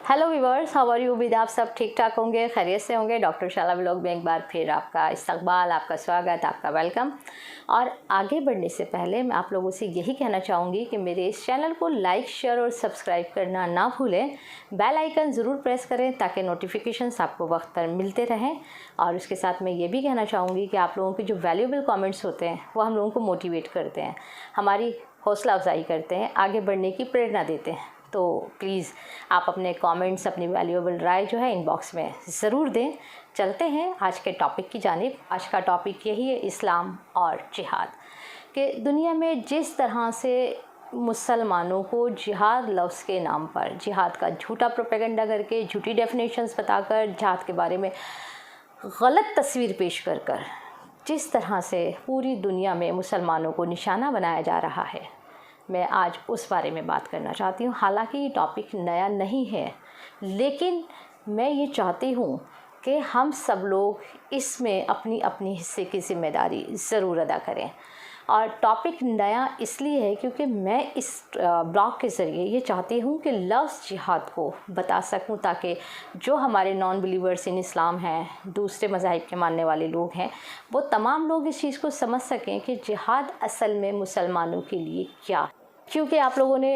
Hello viewers, how are you? उम्मीद आप सब ठीक ठाक होंगे, खैरियत से होंगे। डॉक्टर शाला व्लॉग में एक बार फिर आपका इस्तकबाल, आपका स्वागत, आपका वेलकम। और आगे बढ़ने से पहले मैं आप लोगों से यही कहना चाहूँगी कि मेरे इस चैनल को लाइक, शेयर और सब्सक्राइब करना ना भूलें। बेल आइकन ज़रूर प्रेस करें ताकि नोटिफिकेशंस आपको वक्त पर मिलते रहें। और उसके साथ मैं ये भी कहना चाहूँगी कि आप लोगों के जो वैल्यूएबल कमेंट्स होते हैं वो हम लोगों को मोटिवेट करते हैं, हमारी हौसला अफजाई करते हैं, आगे बढ़ने की प्रेरणा देते हैं। तो प्लीज़ आप अपने कमेंट्स, अपनी वैल्यूएबल राय जो है इनबॉक्स में ज़रूर दें। चलते हैं आज के टॉपिक की जानिब। आज का टॉपिक यही है, इस्लाम और जिहाद। कि दुनिया में जिस तरह से मुसलमानों को जिहाद लफ्ज़ के नाम पर जिहाद का झूठा प्रोपेगेंडा करके, झूठी डेफिनेशंस बताकर, जिहाद के बारे में गलत तस्वीर पेश कर जिस तरह से पूरी दुनिया में मुसलमानों को निशाना बनाया जा रहा है, मैं आज उस बारे में बात करना चाहती हूँ। हालांकि ये टॉपिक नया नहीं है, लेकिन मैं ये चाहती हूँ कि हम सब लोग इसमें अपनी अपनी हिस्से की ज़िम्मेदारी ज़रूर अदा करें। और टॉपिक नया इसलिए है क्योंकि मैं इस ब्लॉग के ज़रिए ये चाहती हूँ कि लफ्ज़ जिहाद को बता सकूँ, ताकि जो हमारे नॉन बिलीवर्स इन इस्लाम हैं, दूसरे मज़ाहिब के मानने वाले लोग हैं, वो तमाम लोग इस चीज़ को समझ सकें कि जिहाद असल में मुसलमानों के लिए क्या है। क्योंकि आप लोगों ने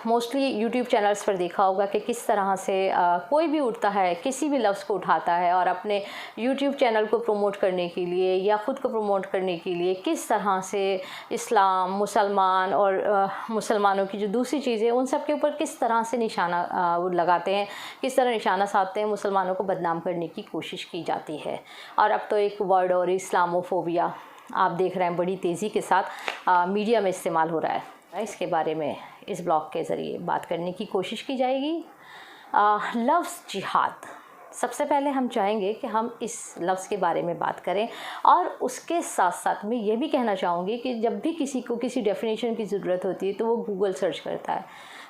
मोस्टली यूट्यूब चैनल्स पर देखा होगा कि किस तरह से कोई भी उठता है, किसी भी लफ्ज़ को उठाता है और अपने यूट्यूब चैनल को प्रमोट करने के लिए या ख़ुद को प्रमोट करने के लिए किस तरह से इस्लाम, मुसलमान और मुसलमानों की जो दूसरी चीज़ें, उन सब के ऊपर किस तरह से निशाना लगाते हैं, किस तरह निशाना साधते हैं, मुसलमानों को बदनाम करने की कोशिश की जाती है। और अब तो एक वर्ड और इस्लामोफोबिया आप देख रहे हैं बड़ी तेज़ी के साथ मीडिया में इस्तेमाल हो रहा है। इसके बारे में इस ब्लॉग के ज़रिए बात करने की कोशिश की जाएगी। लफ्ज़ जिहाद, सबसे पहले हम चाहेंगे कि हम इस लफ्ज़ के बारे में बात करें। और उसके साथ साथ मैं ये भी कहना चाहूँगी कि जब भी किसी को किसी डेफिनेशन की ज़रूरत होती है तो वो गूगल सर्च करता है।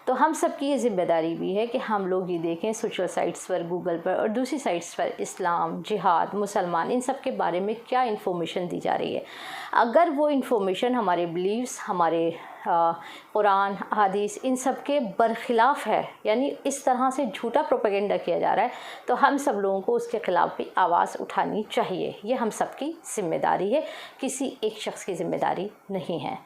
तो हम सब की ये ज़िम्मेदारी भी है कि हम लोग ये देखें सोशल साइट्स पर, गूगल पर और दूसरी साइट्स पर इस्लाम, जिहाद, मुसलमान, इन सब के बारे में क्या इन्फॉर्मेशन दी जा रही है। अगर वो इन्फॉर्मेशन हमारे बिलीव्स, हमारे कुरान, हदीस, इन सब के बरखिलाफ़ है, यानी इस तरह से झूठा प्रोपेगेंडा किया जा रहा है, तो हम सब लोगों को उसके ख़िलाफ़ भी आवाज़ उठानी चाहिए। ये हम सब की ज़िम्मेदारी है, किसी एक शख्स की ज़िम्मेदारी नहीं है।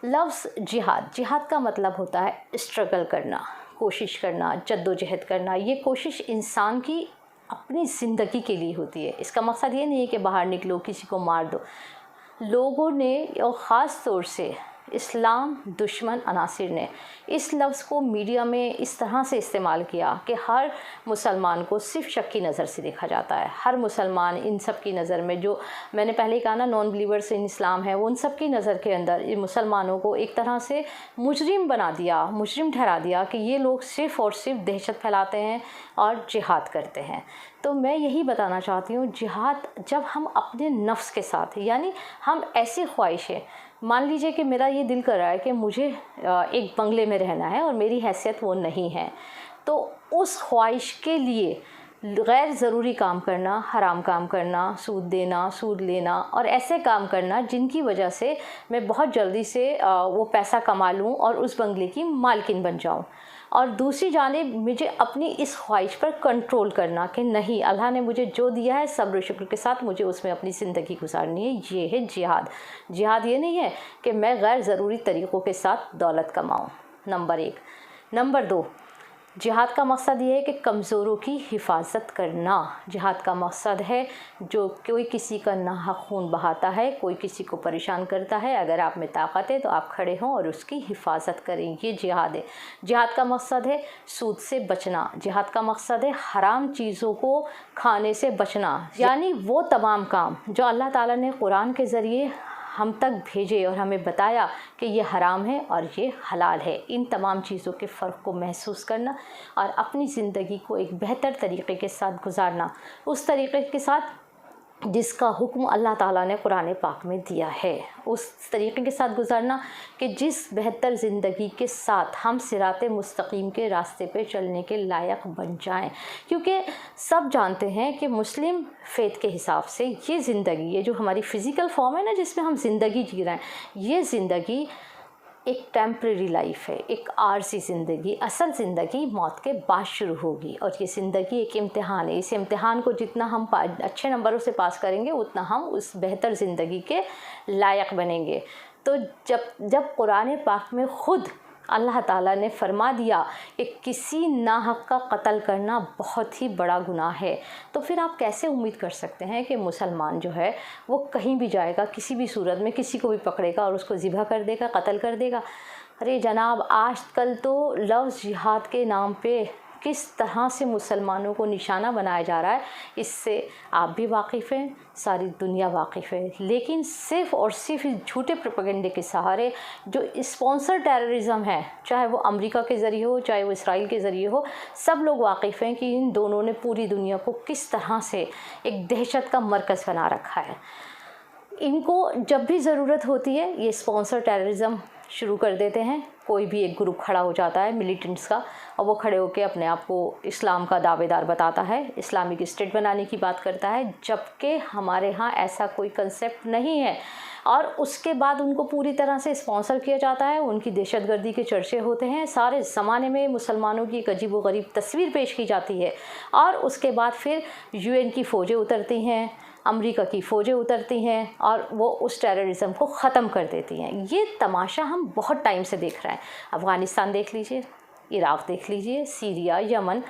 लफ्ज़ जिहाद, जिहाद का मतलब होता है स्ट्रगल करना, कोशिश करना, जद्दोजहद करना। ये कोशिश इंसान की अपनी ज़िंदगी के लिए होती है। इसका मकसद ये नहीं है कि बाहर निकलो, किसी को मार दो। लोगों ने और ख़ास तौर से इस्लाम दुश्मन अनासिर ने इस लफ्ज़ को मीडिया में इस तरह से इस्तेमाल किया कि हर मुसलमान को सिर्फ शक की नज़र से देखा जाता है। हर मुसलमान इन सब की नज़र में, जो मैंने पहले कहा ना, नॉन बिलीवर्स इन इस्लाम है, वो उन सब की नज़र के अंदर इन मुसलमानों को एक तरह से मुजरिम बना दिया, मुजरिम ठहरा दिया कि ये लोग सिर्फ़ और सिर्फ दहशत फैलाते हैं और जिहाद करते हैं। तो मैं यही बताना चाहती हूँ, जिहाद जब हम अपने नफ्स के साथ, यानी हम ऐसी ख्वाहिशें, मान लीजिए कि मेरा ये दिल कर रहा है कि मुझे एक बंगले में रहना है और मेरी हैसियत वो नहीं है, तो उस ख्वाहिश के लिए गैर ज़रूरी काम करना, हराम काम करना, सूद देना, सूद लेना और ऐसे काम करना जिनकी वजह से मैं बहुत जल्दी से वो पैसा कमा लूँ और उस बंगले की मालकिन बन जाऊँ। और दूसरी जानिब मुझे अपनी इस ख्वाहिश पर कंट्रोल करना कि नहीं, अल्लाह ने मुझे जो दिया है सब्र शुक्र के साथ मुझे उसमें अपनी ज़िंदगी गुजारनी है। ये है जिहाद। जिहाद ये नहीं है कि मैं गैर ज़रूरी तरीक़ों के साथ दौलत कमाऊँ, नंबर 1। नंबर 2, जिहाद का मकसद ये है कि कमज़ोरों की हिफाजत करना। जिहाद का मकसद है, जो कोई किसी का नाहक खून बहाता है, कोई किसी को परेशान करता है, अगर आप में ताकत है तो आप खड़े हों और उसकी हिफाजत करें। ये जिहाद है। जिहाद का मकसद है सूद से बचना। जिहाद का मकसद है हराम चीज़ों को खाने से बचना, यानी वो तमाम काम जो अल्लाह ताला ने कुरान के ज़रिए हम तक भेजे और हमें बताया कि ये हराम है और ये हलाल है, इन तमाम चीज़ों के फ़र्क को महसूस करना और अपनी ज़िंदगी को एक बेहतर तरीक़े के साथ गुजारना, उस तरीक़े के साथ जिसका हुक्म अल्लाह ताला ने कुरान पाक में दिया है, उस तरीक़े के साथ गुजारना कि जिस बेहतर ज़िंदगी के साथ हम सिराते मुस्तकीम के रास्ते पे चलने के लायक बन जाएं। क्योंकि सब जानते हैं कि मुस्लिम फ़ेथ के हिसाब से ये ज़िंदगी, ये जो हमारी फ़िज़िकल फॉर्म है ना, जिसमें हम ज़िंदगी जी रहे हैं, ये ज़िंदगी एक टेम्प्रेरी लाइफ है, एक आरसी ज़िंदगी। असल ज़िंदगी मौत के बाद शुरू होगी और ये ज़िंदगी एक इम्तिहान है। इस इम्तिहान को जितना हम अच्छे नंबरों से पास करेंगे उतना हम उस बेहतर ज़िंदगी के लायक बनेंगे। तो जब कुरान पाक में ख़ुद अल्लाह ताला ने फरमा दिया कि किसी नाहक का कत्ल करना बहुत ही बड़ा गुनाह है, तो फिर आप कैसे उम्मीद कर सकते हैं कि मुसलमान जो है वो कहीं भी जाएगा, किसी भी सूरत में किसी को भी पकड़ेगा और उसको ज़िबह कर देगा, कत्ल कर देगा। अरे जनाब, आजकल तो लफ्ज़ जिहाद के नाम पे किस तरह से मुसलमानों को निशाना बनाया जा रहा है, इससे आप भी वाकिफ़ हैं, सारी दुनिया वाकिफ़ है। लेकिन सिर्फ़ और सिर्फ इस झूठे प्रोपेगेंडे के सहारे जो स्पॉन्सर टेररिज़म है, चाहे वो अमेरिका के ज़रिए हो, चाहे वो इसराइल के ज़रिए हो, सब लोग वाकिफ़ हैं कि इन दोनों ने पूरी दुनिया को किस तरह से एक दहशत का मरकज़ बना रखा है। इनको जब भी ज़रूरत होती है ये स्पॉन्सर टेररिज़म शुरू कर देते हैं। कोई भी एक ग्रुप खड़ा हो जाता है मिलिटेंट्स का, और वो खड़े होकर अपने आप को इस्लाम का दावेदार बताता है, इस्लामिक स्टेट बनाने की बात करता है, जबकि हमारे यहाँ ऐसा कोई कंसेप्ट नहीं है। और उसके बाद उनको पूरी तरह से स्पॉन्सर किया जाता है, उनकी दहशतगर्दी के चर्चे होते हैं, सारे ज़माने में मुसलमानों की एक अजीब व गरीब तस्वीर पेश की जाती है। और उसके बाद फिर यूएन की फ़ौजें उतरती हैं, अमेरिका की फ़ौजें उतरती हैं और वो उस टेररिज़म को ख़त्म कर देती हैं। ये तमाशा हम बहुत टाइम से देख रहे हैं। अफ़गानिस्तान देख लीजिए, इराक़ देख लीजिए, सीरिया, यमन,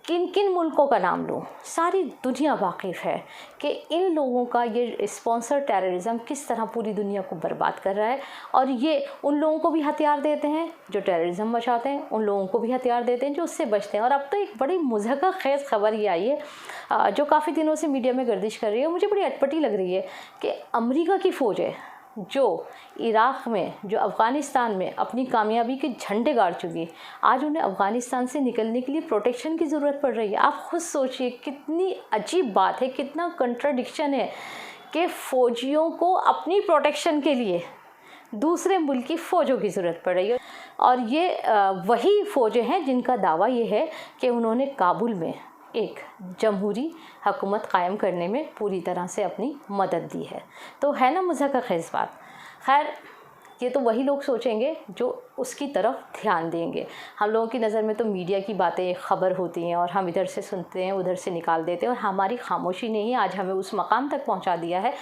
किन किन मुल्कों का नाम लूँ, सारी दुनिया वाकिफ़ है कि इन लोगों का ये स्पॉन्सर टेररिज़म किस तरह पूरी दुनिया को बर्बाद कर रहा है। और ये उन लोगों को भी हथियार देते हैं जो टेररिज़म मचाते हैं, उन लोगों को भी हथियार देते हैं जो उससे बचते हैं। और अब तो एक बड़ी मुज़हक़-ख़ेज़ ख़बर ये आई है जो काफ़ी दिनों से मीडिया में गर्दिश कर रही है, मुझे बड़ी अटपटी लग रही है कि अमेरिका की फ़ौजें जो इराक़ में, जो अफ़गानिस्तान में अपनी कामयाबी के झंडे गाड़ चुकी, आज उन्हें अफ़गानिस्तान से निकलने के लिए प्रोटेक्शन की ज़रूरत पड़ रही है। आप खुद सोचिए कितनी अजीब बात है, कितना कंट्राडिक्शन है कि फ़ौजियों को अपनी प्रोटेक्शन के लिए दूसरे मुल्क की फ़ौजों की ज़रूरत पड़ रही है। और ये वही फ़ौजें हैं जिनका दावा ये है कि उन्होंने काबुल में एक जमहूरी हुकूमत कायम करने में पूरी तरह से अपनी मदद दी है। तो है ना मुज़हक़-ख़ेज़ बात। खैर, ये तो वही लोग सोचेंगे जो उसकी तरफ ध्यान देंगे। हम लोगों की नज़र में तो मीडिया की बातें ख़बर होती हैं और हम इधर से सुनते हैं, उधर से निकाल देते हैं, और हमारी खामोशी ने ही आज हमें उस मकाम तक पहुंचा दिया है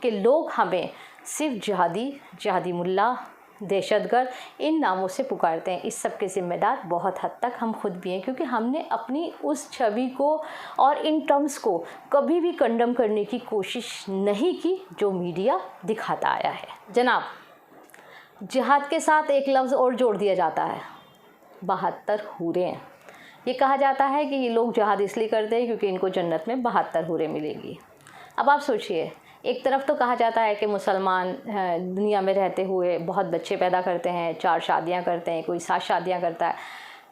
कि लोग हमें सिर्फ जिहादी मुल्ला, दहशतगर्द इन नामों से पुकारते हैं। इस सब के ज़िम्मेदार बहुत हद तक हम खुद भी हैं, क्योंकि हमने अपनी उस छवि को और इन टर्म्स को कभी भी कंडम करने की कोशिश नहीं की जो मीडिया दिखाता आया है। जनाब, जिहाद के साथ एक लफ्ज़ और जोड़ दिया जाता है, 72 हूरें। ये कहा जाता है कि ये लोग जिहाद इसलिए करते हैं क्योंकि इनको जन्नत में 72 हूरें मिलेंगी। अब आप सोचिए, एक तरफ तो कहा जाता है कि मुसलमान दुनिया में रहते हुए बहुत बच्चे पैदा करते हैं, 4 शादियां करते हैं, कोई 7 शादियां करता है,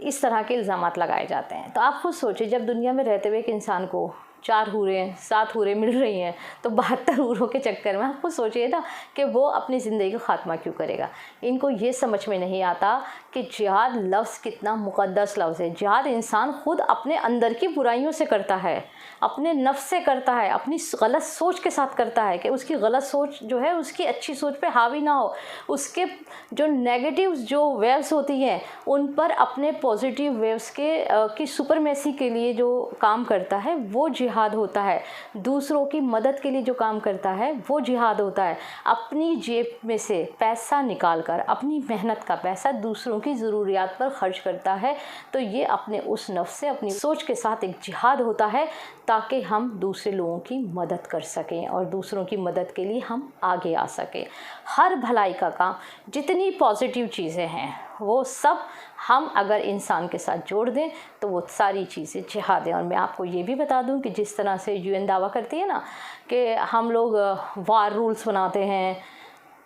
इस तरह के इल्ज़ामात लगाए जाते हैं। तो आप खुद सोचिए, जब दुनिया में रहते हुए एक इंसान को 4 हूरें, 7 हूरें मिल रही हैं, तो 72 हूरों के चक्कर में आप खुद सोचिए ना कि वो अपनी ज़िंदगी का ख़ात्मा क्यों करेगा। इनको ये समझ में नहीं आता कि जिहाद लफ्ज़ कितना मुक़द्दस लफ्ज़ है। जिहाद इंसान खुद अपने अंदर की बुराइयों से करता है, अपने नफ्स से करता है, अपनी गलत सोच के साथ करता है कि उसकी गलत सोच जो है उसकी अच्छी सोच पे हावी ना हो, उसके जो नेगेटिव जो वेव्स होती हैं उन पर अपने पॉजिटिव वेव्स की सुपरमेसी के लिए जो काम करता है वो जिहाद होता है। दूसरों की मदद के लिए जो काम करता है वो जिहाद होता है। अपनी जेब में से पैसा निकाल कर, अपनी मेहनत का पैसा दूसरों की ज़रूरियात पर खर्च करता है, तो ये अपने उस नफ्स से, अपनी सोच के साथ एक जिहाद होता है, ताकि हम दूसरे लोगों की मदद कर सकें और दूसरों की मदद के लिए हम आगे आ सकें। हर भलाई का काम, जितनी पॉजिटिव चीज़ें हैं वो सब हम अगर इंसान के साथ जोड़ दें तो वो सारी चीज़ें जिहाद हैं। और मैं आपको ये भी बता दूं कि जिस तरह से यूएन दावा करती है ना कि हम लोग वार रूल्स बनाते हैं,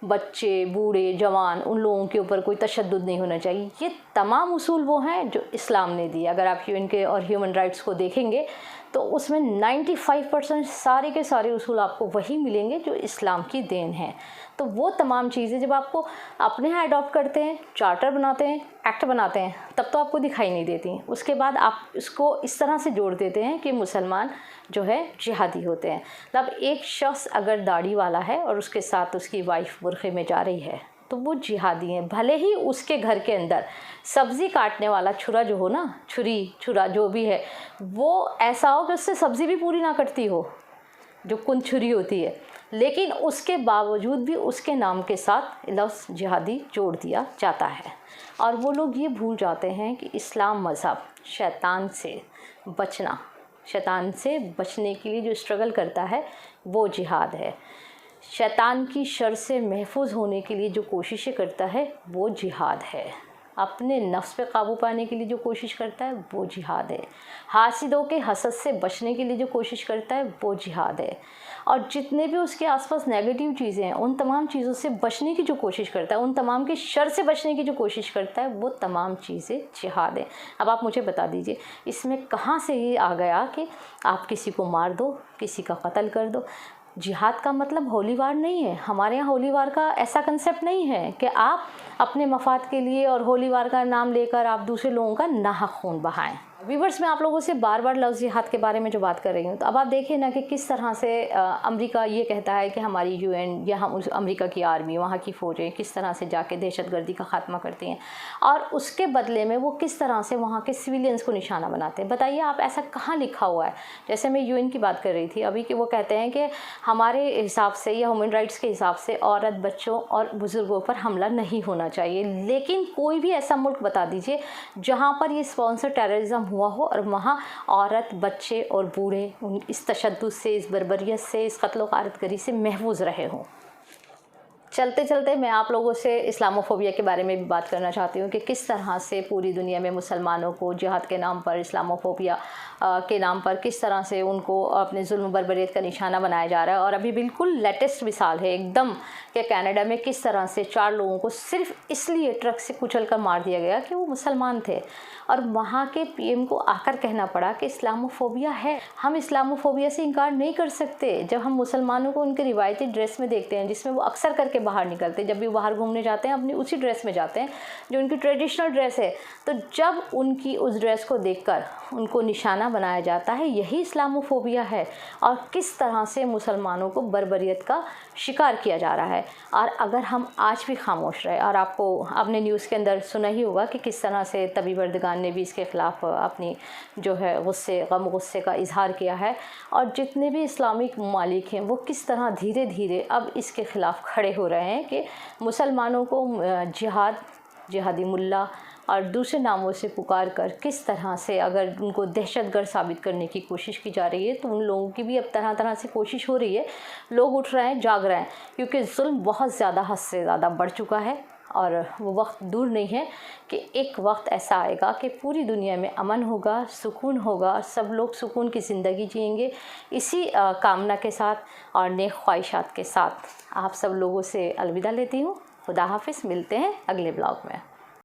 बच्चे, बूढ़े, जवान, उन लोगों के ऊपर कोई तशद्दुद नहीं होना चाहिए, ये तमाम उसूल वो हैं जो इस्लाम ने दिए। अगर आप यूएन के और ह्यूमन राइट्स को देखेंगे तो उसमें 95% सारे के सारे उसूल आपको वही मिलेंगे जो इस्लाम की देन है। तो वो तमाम चीज़ें जब आपको अपने यहाँ अडॉप्ट करते हैं, चार्टर बनाते हैं, एक्ट बनाते हैं, तब तो आपको दिखाई नहीं देती। उसके बाद आप इसको इस तरह से जोड़ देते हैं कि मुसलमान जो है जिहादी होते हैं। मतलब एक शख्स अगर दाढ़ी वाला है और उसके साथ उसकी वाइफ बुर्खे में जा रही है, तो वो जिहादी हैं। भले ही उसके घर के अंदर सब्ज़ी काटने वाला छुरा जो हो ना, छुरा जो भी है, वो ऐसा हो कि उससे सब्ज़ी भी पूरी ना कटती हो, जो कुन छुरी होती है, लेकिन उसके बावजूद भी उसके नाम के साथ लफ्ज़ जिहादी जोड़ दिया जाता है। और वो लोग ये भूल जाते हैं कि इस्लाम मज़हब शैतान से बचना, शैतान से बचने के लिए जो स्ट्रगल करता है वो जिहाद है। शैतान की शर से महफूज होने के लिए जो कोशिशें करता है वो जिहाद है। अपने नफ्स पे काबू पाने के लिए जो कोशिश करता है वो जिहाद है। हासिदों के हसद से बचने के लिए जो कोशिश करता है वो जिहाद है। और जितने भी उसके आसपास नेगेटिव चीज़ें हैं, उन तमाम चीज़ों से बचने की जो कोशिश करता है, उन तमाम के शर से बचने की जो कोशिश करता है, वो तमाम चीज़ें जिहाद है। अब आप मुझे बता दीजिए, इसमें कहाँ से ये आ गया कि आप किसी को मार दो, किसी का कत्ल कर दो। जिहाद का मतलब होली वार नहीं है। हमारे यहाँ होली वार का ऐसा कंसेप्ट नहीं है कि आप अपने मफाद के लिए और होली वार का नाम लेकर आप दूसरे लोगों का नाहक खून बहाएं। व्यूवर्स, मैं आप लोगों से बार बार लफ्ज़ जिहाद के बारे में जो बात कर रही हूँ, तो अब आप देखिए ना कि किस तरह से अमेरिका ये कहता है कि हमारी यूएन या हम अमेरिका की आर्मी, वहाँ की फ़ौजें किस तरह से जाके दहशतगर्दी का ख़ात्मा करती हैं, और उसके बदले में वो किस तरह से वहाँ के सिविलियंस को निशाना बनाते हैं। बताइए आप, ऐसा कहाँ लिखा हुआ है? जैसे मैं यूएन की बात कर रही थी अभी, कि वो कहते हैं कि हमारे हिसाब से या ह्यूमन राइट्स के हिसाब से औरत, बच्चों और बुज़ुर्गों पर हमला नहीं होना चाहिए। लेकिन कोई भी ऐसा मुल्क बता दीजिए जहाँ पर ये स्पॉन्सर टेररिज्म हुआ हो और वहाँ औरत, बच्चे और बूढ़े इस तशद्दुद से, इस बर्बरियत से, इस कत्ल गारतगरी से महफूज रहे हों। चलते चलते मैं आप लोगों से इस्लामोफोबिया के बारे में भी बात करना चाहती हूँ कि किस तरह से पूरी दुनिया में मुसलमानों को जिहाद के नाम पर, इस्लामोफोबिया के नाम पर किस तरह से उनको अपने जुल्म बर्बरियत का निशाना बनाया जा रहा है। और अभी बिल्कुल लेटेस्ट मिसाल है एकदम कि कनाडा में किस तरह से 4 लोगों को सिर्फ इसलिए ट्रक से कुचल कर मार दिया गया कि वो मुसलमान थे, और वहाँ के पीएम को आकर कहना पड़ा कि इस्लामोफोबिया है। हम इस्लामोफोबिया से इनकार नहीं कर सकते। जब हम मुसलमानों को उनके रिवायती ड्रेस में देखते हैं, जिसमें वो अक्सर करके बाहर निकलते हैं, जब भी वो बाहर घूमने जाते हैं अपनी उसी ड्रेस में जाते हैं जो उनकी ट्रेडिशनल ड्रेस है, तो जब उनकी उस ड्रेस को देखकर उनको निशाना बनाया जाता है, यही इस्लामोफोबिया है। और किस तरह से मुसलमानों को बर्बरियत का शिकार किया जा रहा है। और अगर हम आज भी खामोश रहे, और आपने न्यूज़ के अंदर सुना ही होगा कि किस तरह से तबीब अर्दगान ने भी इसके ख़िलाफ़ अपनी जो है गुस्से का इजहार किया है, और जितने भी इस्लामिक ममालिक हैं वो किस तरह धीरे धीरे अब इसके ख़िलाफ़ खड़े हो रहे हैं कि मुसलमानों को जिहादी मुल्ला और दूसरे नामों से पुकार कर किस तरह से अगर उनको दहशतगर्द साबित करने की कोशिश की जा रही है, तो उन लोगों की भी अब तरह तरह से कोशिश हो रही है। लोग उठ रहे हैं, जाग रहे हैं, क्योंकि जुल्म बहुत ज़्यादा हद से ज़्यादा बढ़ चुका है। और वो वक्त दूर नहीं है कि एक वक्त ऐसा आएगा कि पूरी दुनिया में अमन होगा, सुकून होगा, सब लोग सुकून की ज़िंदगी जिएंगे। इसी कामना के साथ और नेक ख्वाहिशात के साथ आप सब लोगों से अलविदा लेती हूँ। खुदा हाफिज़, मिलते हैं अगले ब्लॉग में।